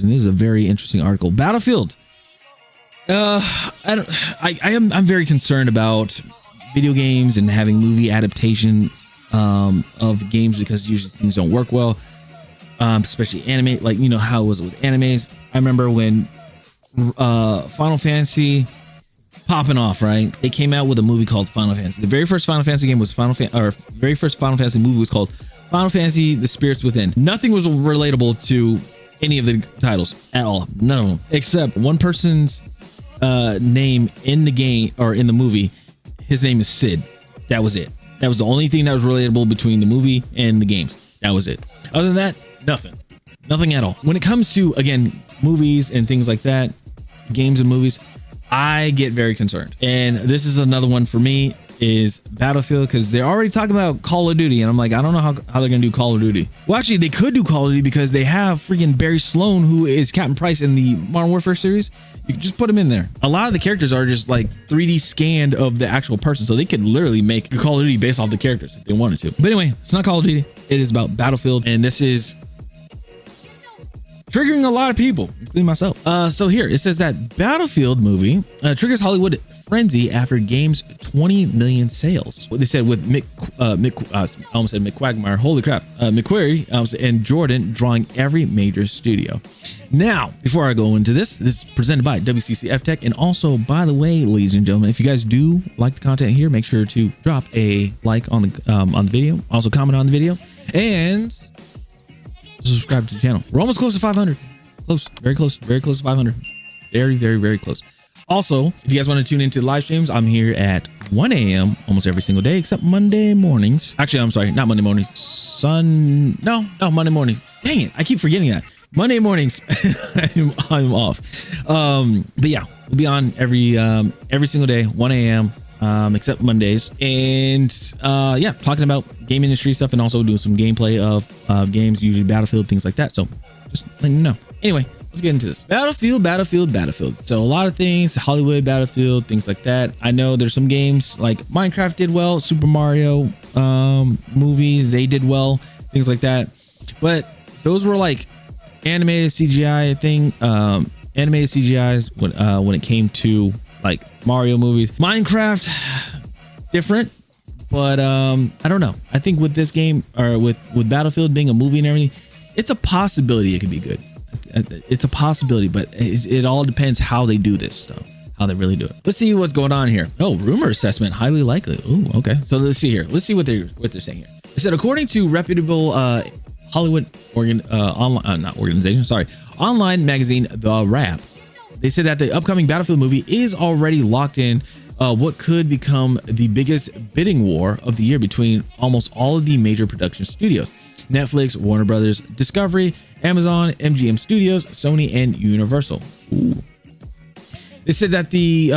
and this is a very interesting article. Battlefield. I'm very concerned about video games and having movie adaptation of games because usually things don't work well, especially anime. Like, you know how it was with animes. I remember when Final Fantasy popping off, right? They came out with a movie called Final Fantasy. The very first Final Fantasy game was very first Final Fantasy movie was called Final Fantasy: The Spirits Within. Nothing was relatable to any of the titles at all. None of them, except one person's name in the game or in the movie. His name is Sid. That was it. That was the only thing that was relatable between the movie and the games. That was it. Other than that, nothing at all. When it comes to, again, movies and things like that, games and movies, I get very concerned. And this is another one for me, is Battlefield, because they're already talking about Call of Duty, and I'm like, I don't know how they're gonna do Call of Duty. Well, actually, they could do Call of Duty because they have freaking Barry Sloan, who is Captain Price in the Modern Warfare series. You can just put him in there. A lot of the characters are just like 3D scanned of the actual person, so they could literally make a Call of Duty based off the characters if they wanted to. But anyway, it's not Call of Duty. It is about Battlefield, and this is triggering a lot of people, including myself. So here it says that Battlefield movie triggers Hollywood frenzy after game's 20 million sales. What they said with I almost said Mick Quagmire. Holy crap. McQuarrie and Jordan drawing every major studio. Now, before I go into this is presented by WCCF Tech. And also, by the way, ladies and gentlemen, if you guys do like the content here, make sure to drop a like on the video. Also comment on the video and subscribe to the channel. We're almost close to 500. Close, very close to 500. Very close. Also, if you guys want to tune into the live streams, I'm here at 1 a.m. almost every single day except Monday mornings. Actually, I'm sorry, not Monday mornings. No, Monday morning. Dang it, I keep forgetting that. Monday mornings, I'm off. But yeah, we'll be on every single day, 1 a.m. Except Mondays, and yeah, talking about game industry stuff and also doing some gameplay of games, usually Battlefield, things like that. So just letting you know. Anyway, let's get into this. Battlefield. So a lot of things, Hollywood, Battlefield, things like that. I know there's some games like Minecraft did well, Super Mario movies, they did well, things like that. But those were like animated CGI thing, animated CGIs when it came to like Mario movies. Minecraft, different, but I don't know. I think with this game, or with Battlefield being a movie and everything, it's a possibility it could be good. It's a possibility, but it all depends how they do this stuff, how they really do it. Let's see what's going on here. Oh, rumor assessment, highly likely. Ooh, okay. So let's see here. Let's see what they're saying here. It said, according to reputable Hollywood online magazine, The Wrap, they said that the upcoming Battlefield movie is already locked in what could become the biggest bidding war of the year between almost all of the major production studios: Netflix, Warner Brothers, Discovery, Amazon, MGM Studios, Sony, and Universal. Ooh. They said that the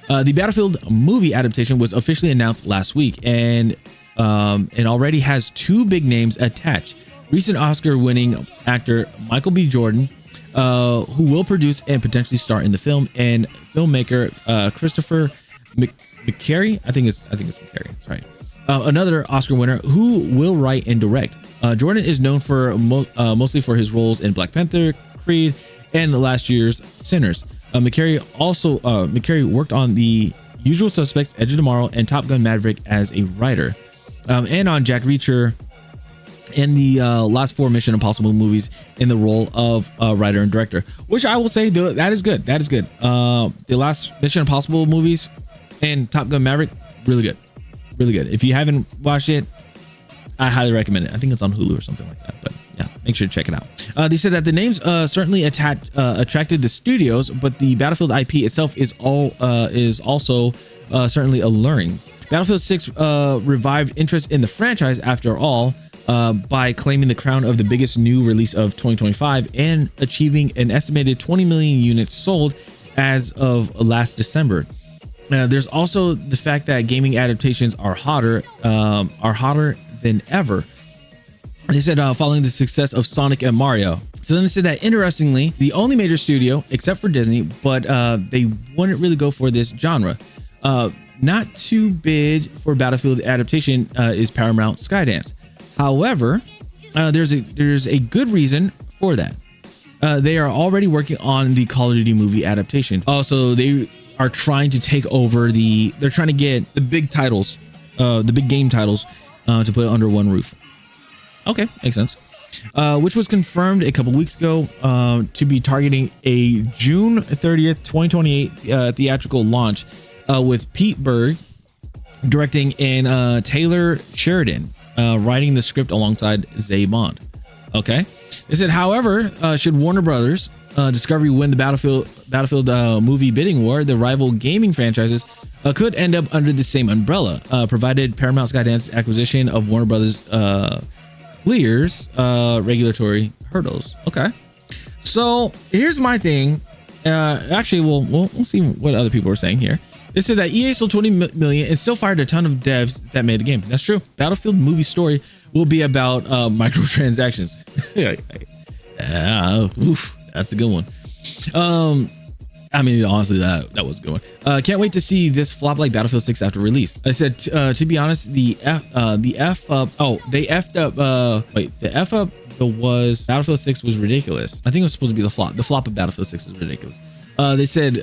Battlefield movie adaptation was officially announced last week, and it already has two big names attached: recent Oscar-winning actor Michael B. Jordan, who will produce and potentially star in the film, and filmmaker Christopher McQuarrie. I think it's McQuarrie. Right. Another Oscar winner who will write and direct. Jordan is known for mostly for his roles in Black Panther, Creed, and last year's Sinners. McQuarrie worked on The Usual Suspects, Edge of Tomorrow, and Top Gun: Maverick as a writer, and on Jack Reacher in the last 4 Mission Impossible movies in the role of writer and director, which I will say that is good. The last Mission Impossible movies and Top Gun: Maverick, really good. If you haven't watched it, I highly recommend it. I think it's on Hulu or something like that, but yeah, make sure to check it out. They said that the names certainly attracted the studios, but the Battlefield IP itself is also certainly alluring. Battlefield 6 revived interest in the franchise after all, by claiming the crown of the biggest new release of 2025 and achieving an estimated 20 million units sold as of last December. There's also the fact that gaming adaptations are hotter than ever. They said following the success of Sonic and Mario. So then they said that, interestingly, the only major studio except for Disney, but they wouldn't really go for this genre, not to bid for Battlefield adaptation, is Paramount Skydance. However, there's a good reason for that. They are already working on the Call of Duty movie adaptation. Also, they are trying to take over they're trying to get the big titles, the big game titles, to put it under one roof. Okay, makes sense. Which was confirmed a couple weeks ago to be targeting a June 30th, 2028 theatrical launch, with Pete Berg directing and Taylor Sheridan writing the script alongside Zay Bond. Okay. They said, however, should Warner Brothers Discovery win the Battlefield movie bidding war, the rival gaming franchises could end up under the same umbrella, provided Paramount Skydance acquisition of Warner Brothers clears regulatory hurdles. Okay, so here's my thing. Actually, we'll see what other people are saying here. They said that EA sold 20 million and still fired a ton of devs that made the game. That's true. Battlefield movie story will be about microtransactions. Oof, that's a good one. I mean, honestly, that was a good one. Can't wait to see this flop like Battlefield 6 after release. I said, to be honest, the F up was Battlefield 6 was ridiculous. I think it was supposed to be the flop. The flop of Battlefield 6 is ridiculous. They said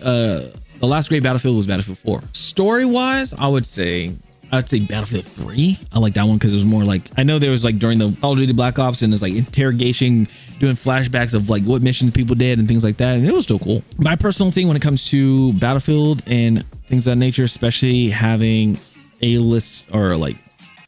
the last great Battlefield was Battlefield 4. Story wise, I'd say Battlefield 3. I like that one because it was more like, I know there was like during the Call of Duty Black Ops and it's like interrogation, doing flashbacks of like what missions people did and things like that, and it was still cool. My personal thing when it comes to Battlefield and things of that nature, especially having A-list or like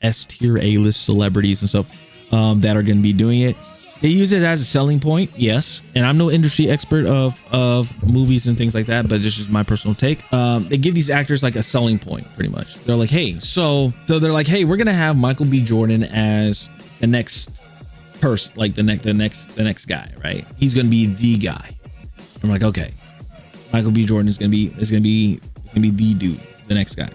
S-tier A-list celebrities and stuff that are going to be doing it, they use it as a selling point, yes. And I'm no industry expert of movies and things like that, but this is my personal take. They give these actors like a selling point, pretty much. They're like, hey, so they're like, hey, we're gonna have Michael B. Jordan as the next person, like the next guy, right? He's gonna be the guy. I'm like, okay, Michael B. Jordan is gonna be the dude, the next guy.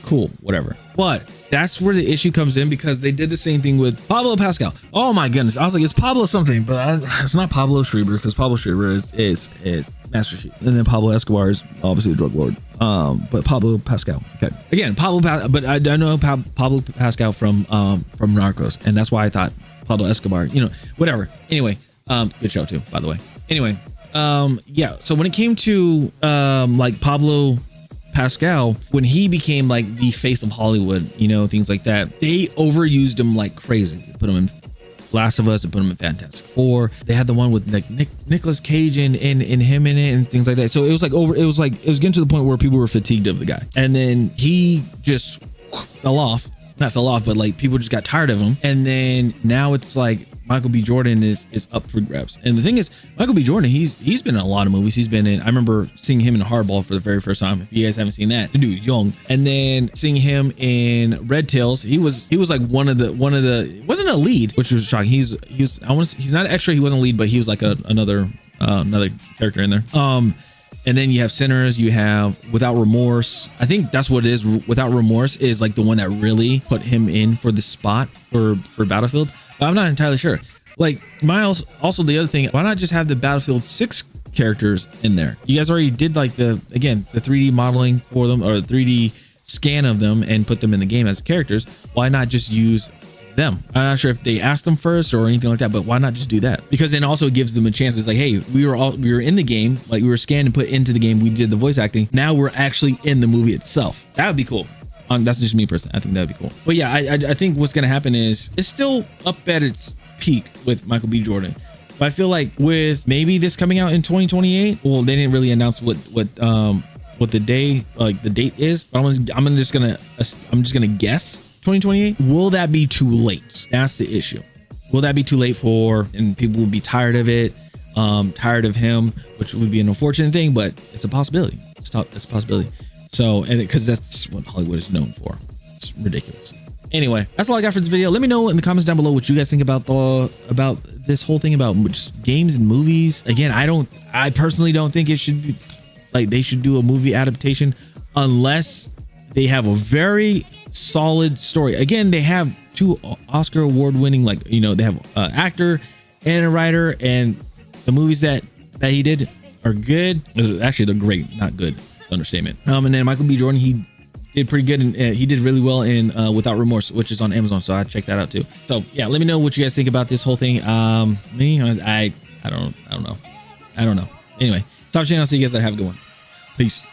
Cool, whatever. But that's where the issue comes in, because they did the same thing with Pablo Pascal. Oh my goodness, I was like, it's Pablo something, but it's not Pablo Schreiber, because Pablo Schreiber is Master Chief, and then Pablo Escobar is obviously a drug lord. But Pablo Pascal. Okay, again, but I know Pablo Pascal from Narcos, and that's why I thought Pablo Escobar. You know, whatever. Anyway, good show too, by the way. Anyway, yeah. So when it came to like Pablo Pascal, when he became like the face of Hollywood, you know, things like that, they overused him like crazy. They put him in Last of Us, they put him in Fantastic Four. They had the one with like Nicolas Cage and him in it and things like that. So it was getting to the point where people were fatigued of the guy. And then he just fell off. Not fell off, but like people just got tired of him. And then now it's like Michael B. Jordan is up for grabs. And the thing is, Michael B. Jordan, he's been in a lot of movies. He's been in, I remember seeing him in Hardball for the very first time. If you guys haven't seen that, the dude young. And then seeing him in Red Tails, he was like one of the wasn't a lead, which was shocking. He's not an extra, he wasn't a lead, but he was like another character in there. And then you have Sinners, you have Without Remorse. I think that's what it is. Without Remorse is like the one that really put him in for the spot for Battlefield. But I'm not entirely sure. Like Miles, also the other thing, why not just have the Battlefield 6 characters in there? You guys already did like the 3D modeling for them, or the 3D scan of them, and put them in the game as characters. Why not just use them? I'm not sure if they asked them first or anything like that, but why not just do that? Because then also it gives them a chance. It's like, hey, we were in the game, like we were scanned and put into the game, we did the voice acting, now we're actually in the movie itself. That would be cool. That's just me personally. I think that'd be cool. But yeah, I think what's gonna happen is it's still up at its peak with Michael B. Jordan. But I feel like with maybe this coming out in 2028, well, they didn't really announce what the day, like the date is, but I'm just gonna guess 2028. Will that be too late? That's the issue. Will that be too late and people will be tired of it, tired of him, which would be an unfortunate thing, but it's a possibility. It's a possibility. So, and because that's what Hollywood is known for. It's ridiculous. Anyway, that's all I got for this video. Let me know in the comments down below what you guys think about this whole thing about just games and movies. Again, I personally don't think it should be like they should do a movie adaptation unless they have a very solid story. Again, they have 2 Oscar award winning, like, you know, they have an actor and a writer, and the movies that he did are good. Actually, they're great, not good. Understatement. And then Michael B. Jordan, he did pretty good, and he did really well in Without Remorse, which is on Amazon, so I'd check that out too. So yeah, let me know what you guys think about this whole thing. Me, I don't know. I don't know. Anyway, stop channel. See you guys. Have a good one. Peace.